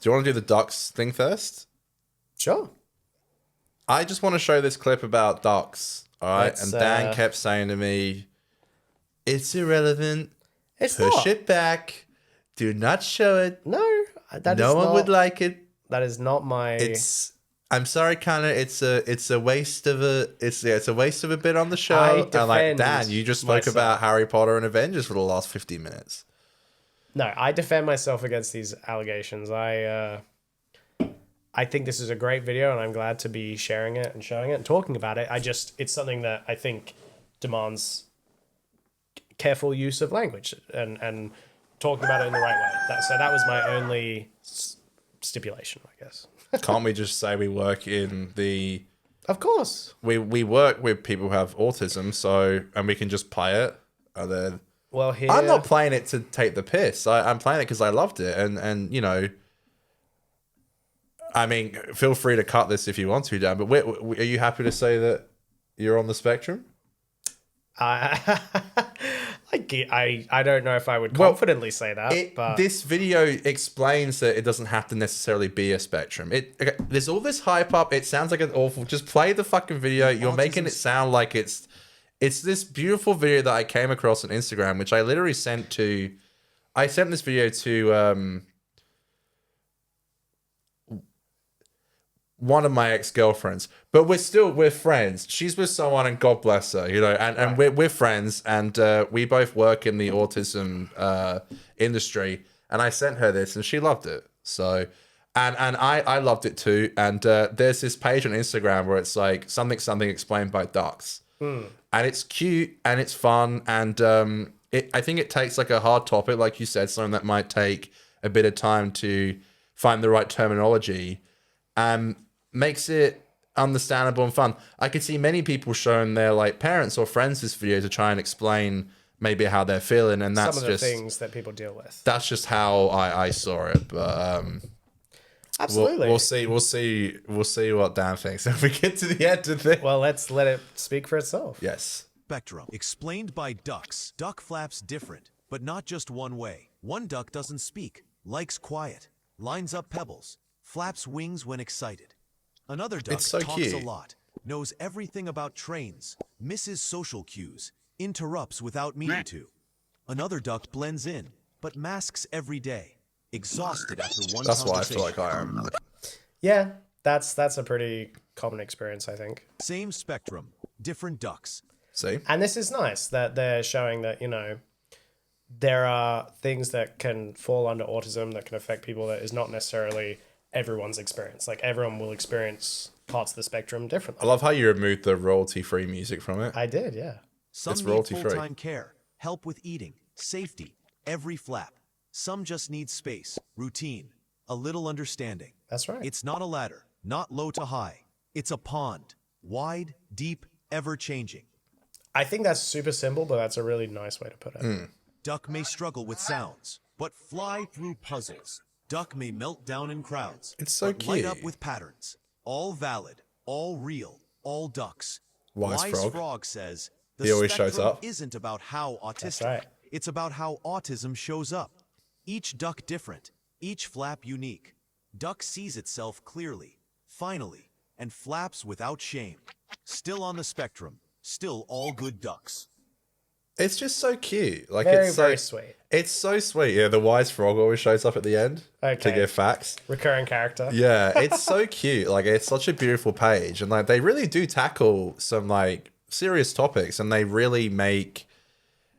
Do you want to do the ducks thing first? Sure. I just want to show this clip about ducks. All right. Let's, And Dan kept saying to me, it's irrelevant. It's Push not. it back. Do not show it. No, that is No one not, would like it. That is not my. I'm sorry, Conor. It's a waste of a waste of a bit on the show. I And like defend Dan, you just spoke myself. about Harry Potter and Avengers for the last 50 minutes. No, I defend myself against these allegations. I think this is a great video, and I'm glad to be sharing it and showing it and talking about it. It's something that I think demands careful use of language and talking about it in the right way. So that was my only stipulation, I guess. Can't we just say we work in the... Of course. We work with people who have autism, so... And we can just play it. And then... Well, here... I'm not playing it to take the piss. I'm playing it because I loved it. And you know... I mean, feel free to cut this if you want to, Dan. But are you happy to say that you're on the spectrum? I don't know if I would confidently say that, but this video explains that it doesn't have to necessarily be a spectrum. There's all this hype up. It sounds like an awful. Just play the fucking video. You're making it sound like it's this beautiful video that I came across on Instagram, which I literally sent to. I sent this video to one of my ex-girlfriends, but we're friends. She's with someone, and God bless her, you know, and we're friends, and we both work in the autism industry, and I sent her this and she loved it. So and I loved it too. And there's this page on Instagram where it's like something explained by ducks, and it's cute and it's fun, and I think it takes like a hard topic, like you said, something that might take a bit of time to find the right terminology, makes it understandable and fun. I could see many people showing their like parents or friends this video to try and explain maybe how they're feeling, and that's some of the just things that people deal with. That's just how I saw it. But absolutely, we'll see what Dan thinks if we get to the end of it. Well, let's let it speak for itself. Yes. Spectrum explained by ducks. Duck flaps different, but not just one way. One duck doesn't speak, likes quiet, lines up pebbles, flaps wings when excited. Another duck talks a lot, knows everything about trains, misses social cues, interrupts without meaning to. Another duck blends in, but masks every day, exhausted after one That's conversation. why I feel like I am. Yeah, that's a pretty common experience, I think. Same spectrum, different ducks. See? And this is nice that they're showing that, you know, there are things that can fall under autism that can affect people that is not necessarily everyone's experience. Like, everyone will experience parts of the spectrum differently. I love how you removed the royalty-free music from it. I did, yeah. Some need full-time care, help with eating, safety, every flap. Some just need space, routine, a little understanding. That's right. It's not a ladder, not low to high. It's a pond, wide, deep, ever-changing. I think that's super simple, but that's a really nice way to put it. Duck may struggle with sounds, but fly through puzzles. Duck may melt down in crowds. It's so but cute. Light up with patterns. All valid, all real, all ducks. Wise Frog says he always shows spectrum up. isn't about how autistic. That's right. It's about how autism shows up. Each duck different, each flap unique. Duck sees itself clearly, finally, and flaps without shame. Still on the spectrum, still all good ducks. It's just so cute. Like, Very, it's so very sweet. It's so sweet. Yeah, the wise frog always shows up at the end to give facts. Recurring character. Yeah, it's so cute. Like, it's such a beautiful page, and like they really do tackle some like serious topics, and they really make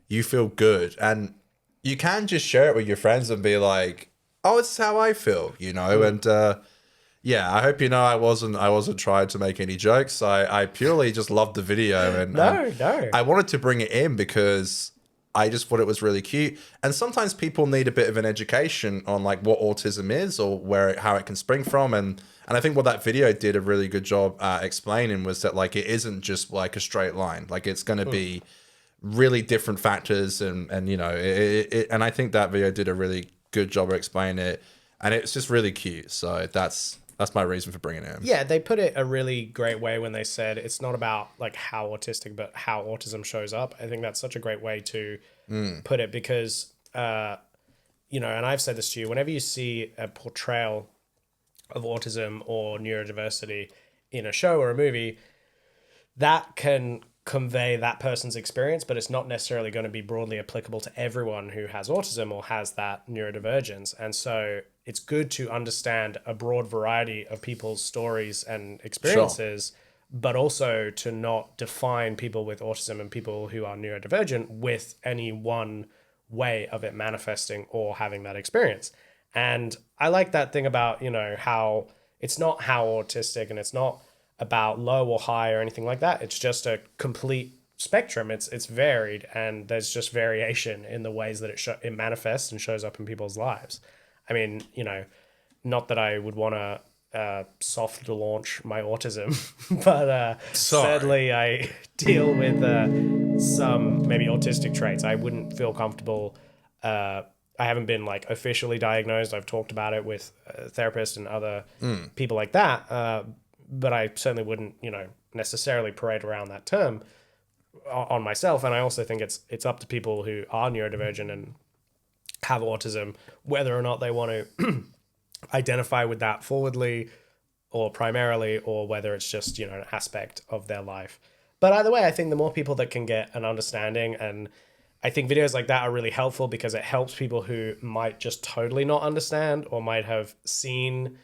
you feel good. And you can just share it with your friends and be like, "Oh, it's how I feel," you know. And yeah, I hope you know I wasn't trying to make any jokes. I purely just loved the video, and No. I wanted to bring it in because I just thought it was really cute. And sometimes people need a bit of an education on like what autism is or how it can spring from. And I think what that video did a really good job explaining was that like it isn't just like a straight line. Like, it's going to be really different factors, and you know, and I think that video did a really good job of explaining it, and it's just really cute. So that's my reason for bringing it in. Yeah, they put it a really great way when they said it's not about like how autistic, but how autism shows up. I think that's such a great way to put it, because you know, and I've said this to you, whenever you see a portrayal of autism or neurodiversity in a show or a movie, that can convey that person's experience, but it's not necessarily going to be broadly applicable to everyone who has autism or has that neurodivergence. And so it's good to understand a broad variety of people's stories and experiences, but also to not define people with autism and people who are neurodivergent with any one way of it manifesting or having that experience. And I like that thing about, you know, how it's not how autistic and it's not about low or high or anything like that. It's just a complete spectrum. It's varied, and there's just variation in the ways that it manifests and shows up in people's lives. I mean, you know, not that I would want to soft launch my autism, but sadly I deal with some maybe autistic traits. I wouldn't feel comfortable. I haven't been like officially diagnosed. I've talked about it with therapists and other people like that. But I certainly wouldn't, you know, necessarily parade around that term on myself. And I also think it's up to people who are neurodivergent and have autism, whether or not they want to identify with that forwardly or primarily, or whether it's just, you know, an aspect of their life. But either way, I think the more people that can get an understanding, and I think videos like that are really helpful because it helps people who might just totally not understand or might have seen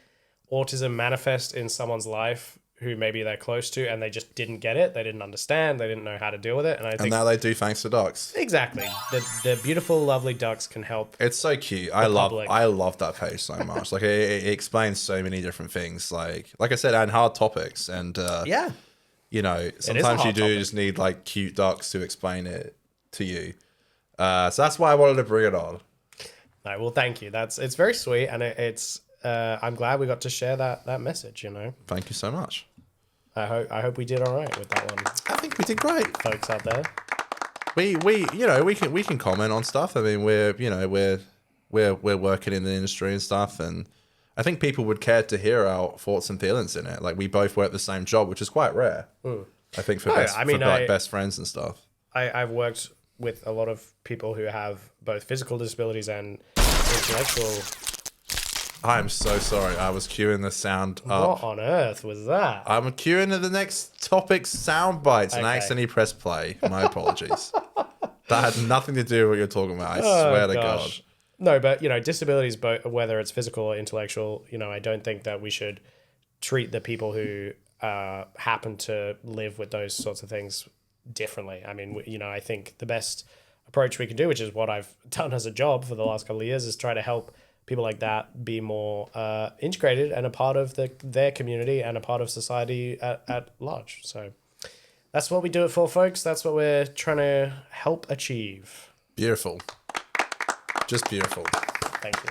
autism manifest in someone's life who maybe they're close to and they just didn't get it. They didn't understand. They didn't know how to deal with it. And I think And now they do, thanks to ducks. exactly. The beautiful, lovely ducks can help. It's so cute. I love that page so much. Like it explains so many different things. Like I said, and hard topics. And Yeah. you know, sometimes you hard do topic. just need like cute ducks to explain it to you. So that's why I wanted to bring it on. No, well, thank you. It's very sweet, and it's. I'm glad we got to share that message. You know, Thank you so much. I hope we did all right with that one, I think we did great. folks out there. We you know, we can comment on stuff. I mean, we're working in the industry and stuff, and I think people would care to hear our thoughts and feelings in it. Like we both work the same job, which is quite rare. I think for best friends and stuff. I've worked with a lot of people who have both physical disabilities and intellectual. I'm so sorry. I was queuing the sound What up. on earth was that? I'm queuing the next topic's sound bites and I Okay. accidentally pressed play. My apologies. That had nothing to do with what you're talking about. I swear to God. No, but you know, disabilities, both whether it's physical or intellectual, you know, I don't think that we should treat the people who happen to live with those sorts of things differently. I mean, you know, I think the best approach we can do, which is what I've done as a job for the last couple of years, is try to help people like that be more integrated and a part of their community and a part of society at large. So that's what we do it for, folks. That's what we're trying to help achieve. Beautiful. Just beautiful. Thank you.